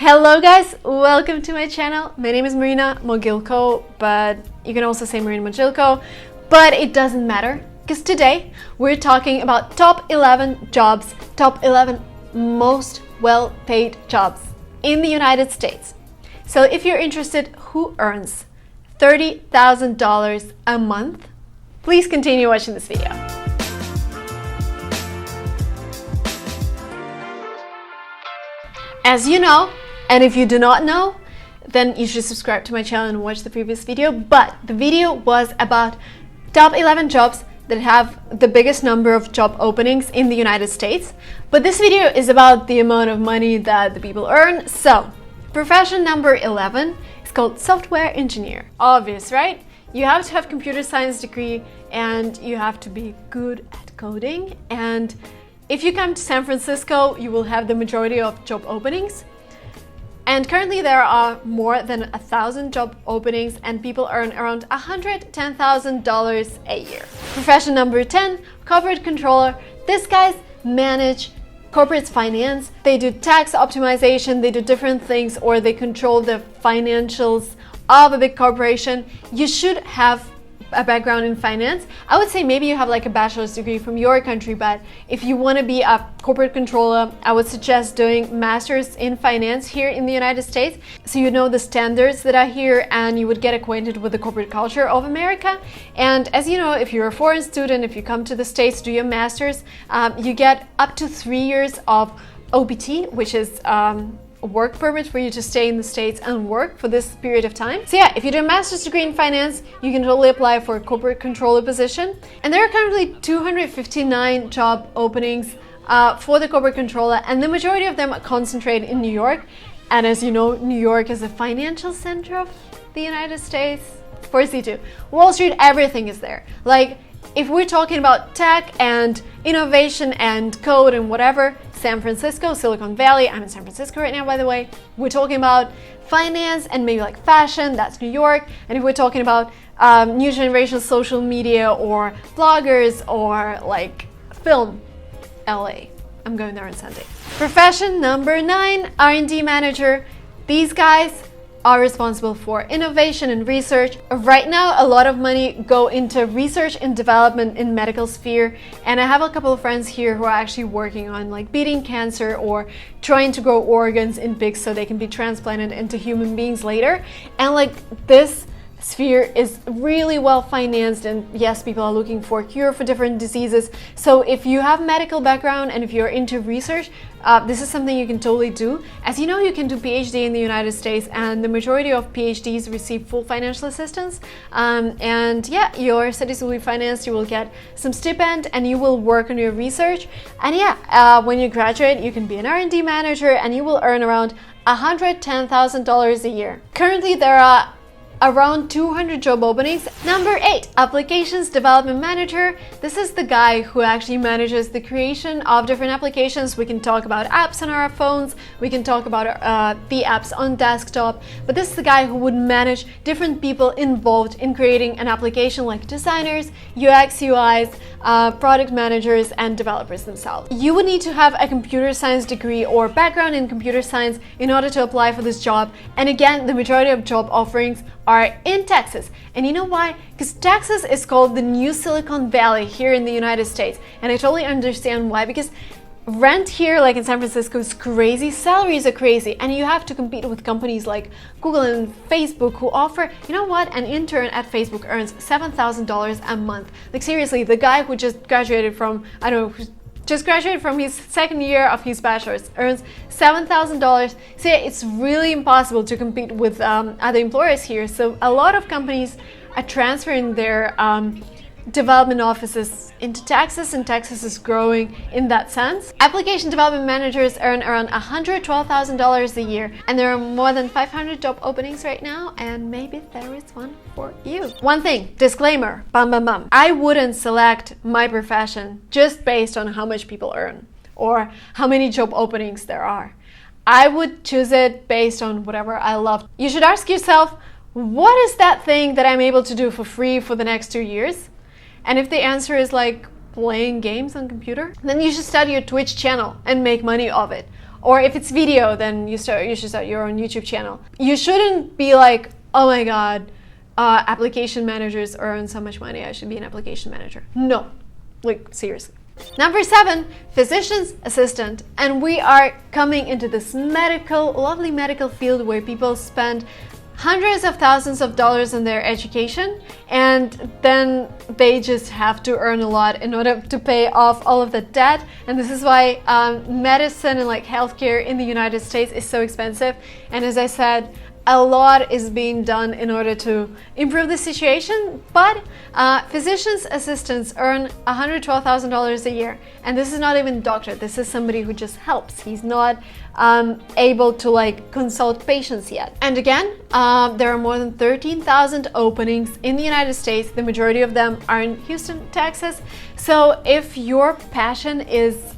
Hello guys, welcome to my channel. My name is Marina Mogilko, but you can also say Marina Mogilko, but it doesn't matter because today we're talking about top 11 jobs, top 11 most well-paid jobs in the United States. So if you're interested, who earns $30,000 a month? Please continue watching this video. As you know, and if you do not know, then you should subscribe to my channel and watch the previous video. But the video was about top 11 jobs that have the biggest number of job openings in the United States. But this video is about the amount of money that the people earn. So, profession number 11 is called software engineer. Obvious, right? You have to have computer science degree and you have to be good at coding. And if you come to San Francisco, you will have the majority of job openings. And currently there are more than 1,000 job openings and people earn around $110,000 a year. Profession number 10, corporate controller. These guys manage corporate finance. They do tax optimization, they do different things, or they control the financials of a big corporation. You should have a background in finance. I would say maybe you have like a bachelor's degree from your country, but if you want to be a corporate controller, I would suggest doing master's in finance here in the United States, so you know the standards that are here and you would get acquainted with the corporate culture of America. And as you know, if you're a foreign student, if you come to the States to do your master's, you get up to 3 years of OPT, which is a work permit for you to stay in the States and work for this period of time. So yeah, if you do a master's degree in finance, you can totally apply for a corporate controller position. And there are currently 259 job openings for the corporate controller, and the majority of them are concentrated in New York. And as you know, New York is a financial center of the United States. Of course you do. Wall Street, everything is there. Like, if we're talking about tech and innovation and code and whatever, San Francisco, Silicon Valley, I'm in San Francisco right now, by the way. We're talking about finance and maybe like fashion, that's New York. And if we're talking about new generation social media or bloggers or like film, LA. I'm going there on Sunday. Profession number 9, R&D manager. These guys are responsible for innovation and research. Right now, a lot of money go into research and development in medical sphere. And I have a couple of friends here who are actually working on like beating cancer or trying to grow organs in pigs so they can be transplanted into human beings later. And like this sphere is really well financed, and yes, people are looking for a cure for different diseases. So if you have medical background and if you're into research, this is something you can totally do. As you know, you can do PhD in the United States, and the majority of PhDs receive full financial assistance. And yeah, your studies will be financed, you will get some stipend, and you will work on your research. And yeah, when you graduate, you can be an R&D manager and you will earn around $110,000 a year. Currently, there are around 200 job openings. Number 8, applications development manager. This is the guy who actually manages the creation of different applications. We can talk about apps on our phones, we can talk about the apps on desktop, but this is the guy who would manage different people involved in creating an application, like designers, UX, UIs, product managers, and developers themselves. You would need to have a computer science degree or background in computer science in order to apply for this job. And again, the majority of job offerings are in Texas. And you know why? Because Texas is called the new Silicon Valley here in the United States. And I totally understand why, because rent here, like in San Francisco, is crazy, salaries are crazy, and you have to compete with companies like Google and Facebook who offer, you know what, an intern at Facebook earns $7,000 a month. Like seriously, the guy who just graduated from, I don't know, just graduated from his second year of his bachelor's earns $7,000. So yeah, it's really impossible to compete with other employers here. So a lot of companies are transferring their development offices into Texas, and Texas is growing in that sense. Application development managers earn around $112,000 a year, and there are more than 500 job openings right now, and maybe there is one for you. One thing, disclaimer, bam bam bam. I wouldn't select my profession just based on how much people earn or how many job openings there are. I would choose it based on whatever I love. You should ask yourself, what is that thing that I'm able to do for free for the next 2 years? And if the answer is like playing games on computer, then you should start your Twitch channel and make money of it. Or if it's video, then you should start your own YouTube channel. You shouldn't be like, oh my God, application managers earn so much money, I should be an application manager. No, like seriously. Number 7, physician's assistant. And we are coming into this lovely medical field where people spend hundreds of thousands of dollars on their education, and then they just have to earn a lot in order to pay off all of the debt. And this is why medicine and like healthcare in the United States is so expensive. And as I said, a lot is being done in order to improve the situation, but physician's assistants earn $112,000 a year, and this is not even a doctor. This is somebody who just helps. He's not able to like consult patients yet. And again, there are more than 13,000 openings in the United States. The majority of them are in Houston, Texas. So if your passion is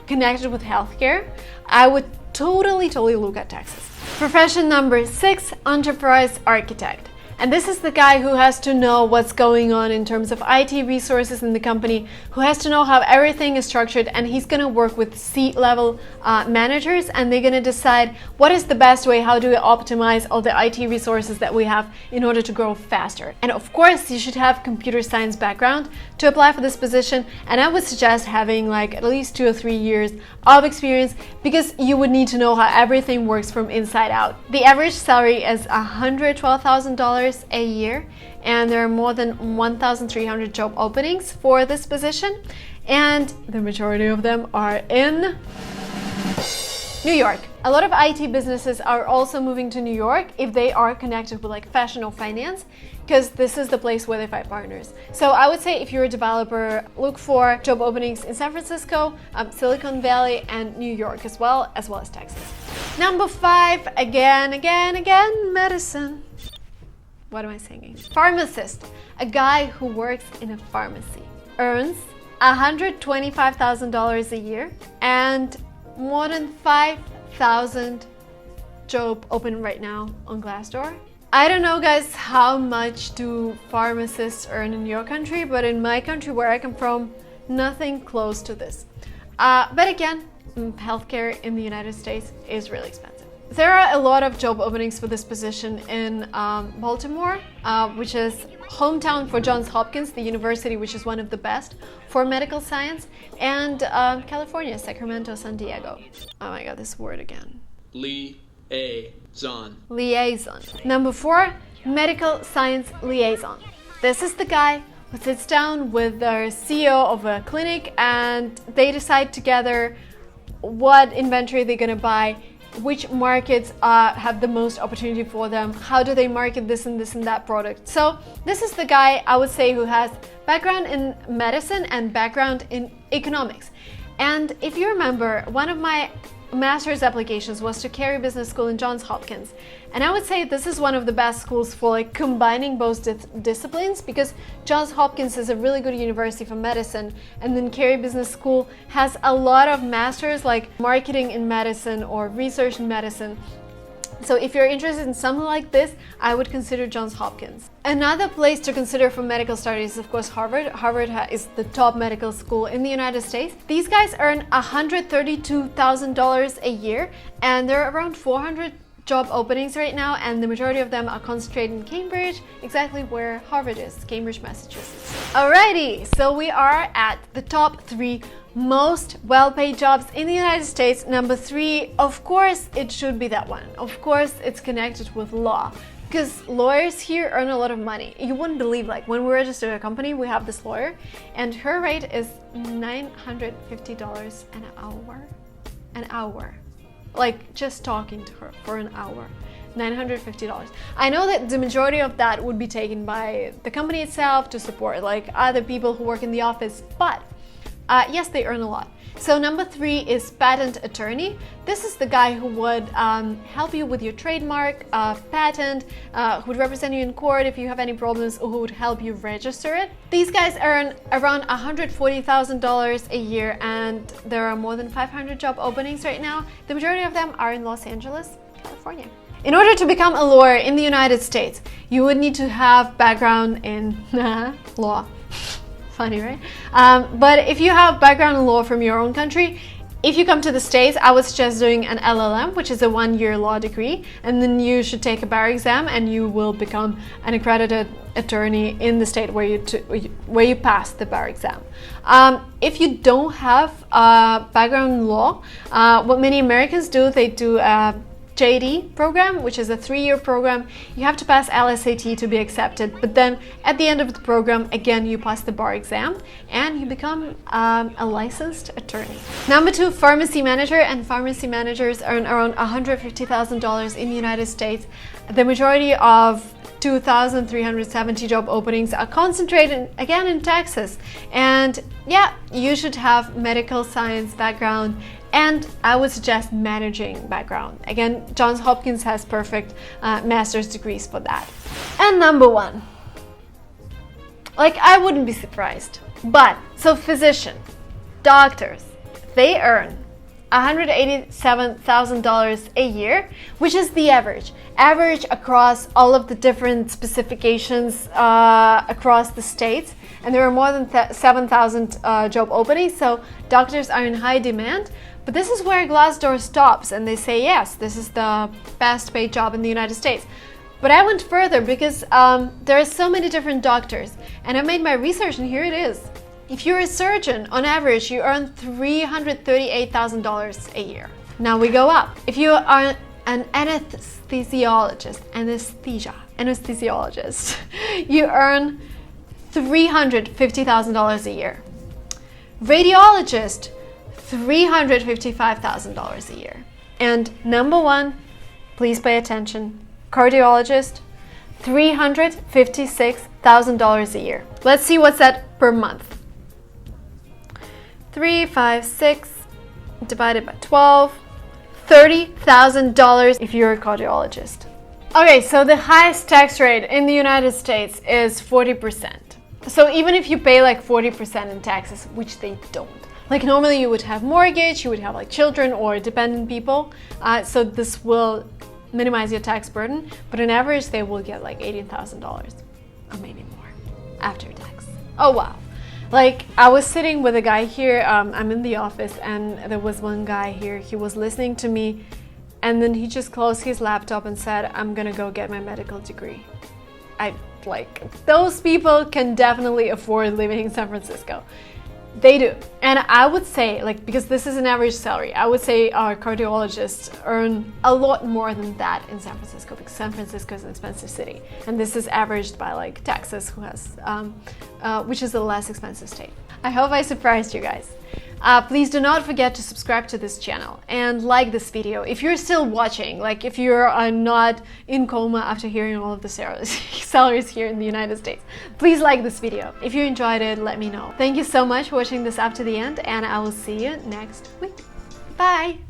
connected with healthcare, I would totally look at Texas. Profession number 6, enterprise architect. And this is the guy who has to know what's going on in terms of IT resources in the company, who has to know how everything is structured, and he's going to work with C-level managers, and they're going to decide what is the best way, how do we optimize all the IT resources that we have in order to grow faster. And of course, you should have computer science background to apply for this position, and I would suggest having like at least 2 or 3 years of experience, because you would need to know how everything works from inside out. The average salary is $112,000 a year, and there are more than 1,300 job openings for this position, and the majority of them are in New York. A lot of IT businesses are also moving to New York if they are connected with like fashion or finance, because this is the place where they find partners. So I would say if you're a developer, look for job openings in San Francisco, Silicon Valley, and New York as well as Texas. Number 5, again, medicine. What am I singing? Pharmacist, a guy who works in a pharmacy, earns $125,000 a year, and more than 5,000 job open right now on Glassdoor. I don't know, guys, how much do pharmacists earn in your country, but in my country where I come from, nothing close to this. But again, healthcare in the United States is really expensive. There are a lot of job openings for this position in Baltimore, which is hometown for Johns Hopkins, the university which is one of the best for medical science, and California, Sacramento, San Diego. Oh my God, this word again. Liaison. Liaison. Number 4, medical science liaison. This is the guy who sits down with the CEO of a clinic, and they decide together what inventory they're gonna buy, which markets have the most opportunity for them, how do they market this and that product. So this is the guy, I would say, who has background in medicine and background in economics. And if you remember, one of my master's applications was to Carey Business School in Johns Hopkins, and I would say this is one of the best schools for like combining both disciplines, because Johns Hopkins is a really good university for medicine, and then Carey Business School has a lot of masters like marketing in medicine or research in medicine. So if you're interested in something like this, I would consider Johns Hopkins. Another place to consider for medical studies is, of course, Harvard. Harvard is the top medical school in the United States. These guys earn $132,000 a year, and there are around 400 job openings right now, and the majority of them are concentrated in Cambridge, exactly where Harvard is, Cambridge, Massachusetts. Alrighty, so we are at the top 3 most well-paid jobs in the United States. Number 3, of course, it should be that one. Of course, it's connected with law, because lawyers here earn a lot of money. You wouldn't believe, like when we register a company, we have this lawyer, and her rate is $950 an hour. An hour. Like just talking to her for an hour. $950. I know that the majority of that would be taken by the company itself to support like other people who work in the office, but yes, they earn a lot. So number 3 is patent attorney. This is the guy who would help you with your trademark, patent, who would represent you in court if you have any problems, or who would help you register it. These guys earn around $140,000 a year, and there are more than 500 job openings right now. The majority of them are in Los Angeles, California. In order to become a lawyer in the United States, you would need to have background in law. Funny, right? But if you have background in law from your own country, If you come to the States, I would suggest doing an LLM, which is a 1-year law degree, and then you should take a bar exam and you will become an accredited attorney in the state where you pass the bar exam. If you don't have a background in law, what many Americans do, they do a JD program, which is a 3-year program. You have to pass LSAT to be accepted, but then at the end of the program, again, you pass the bar exam and you become a licensed attorney. Number 2, pharmacy manager, and pharmacy managers earn around $150,000 in the United States. The majority of 2,370 job openings are concentrated again in Texas, and yeah, you should have medical science background, and I would suggest managing background. Again, Johns Hopkins has perfect master's degrees for that. And number 1, like, I wouldn't be surprised, but so physician, doctors, they earn $187,000 a year, which is the average across all of the different specifications across the states. And there are more than 7,000 job openings, so doctors are in high demand. But this is where Glassdoor stops, and they say, yes, this is the best paid job in the United States. But I went further because there are so many different doctors, and I made my research, and here it is. If you're a surgeon, on average, you earn $338,000 a year. Now we go up. If you are an anesthesiologist, you earn $350,000 a year. Radiologist, $355,000 a year. And number 1, please pay attention, cardiologist, $356,000 a year. Let's see what's that per month. 356 divided by 12, $30,000 if you're a cardiologist. Okay, so the highest tax rate in the United States is 40%. So even if you pay like 40% in taxes, which they don't. Like normally you would have mortgage, you would have like children or dependent people. So this will minimize your tax burden, but on average they will get like $18,000 or maybe more after tax. Oh wow. Like, I was sitting with a guy here, I'm in the office, and there was one guy here, he was listening to me, and then he just closed his laptop and said, I'm gonna go get my medical degree. Those people can definitely afford living in San Francisco. They do. And I would say, like, because this is an average salary, I would say our cardiologists earn a lot more than that in San Francisco, because San Francisco is an expensive city. And this is averaged by like Texas, who has, which is a less expensive state. I hope I surprised you guys. Please do not forget to subscribe to this channel and like this video. If you're still watching, like if you're not in coma after hearing all of the salaries here in the United States, please like this video. If you enjoyed it, let me know. Thank you so much for watching this up to the end, and I will see you next week. Bye!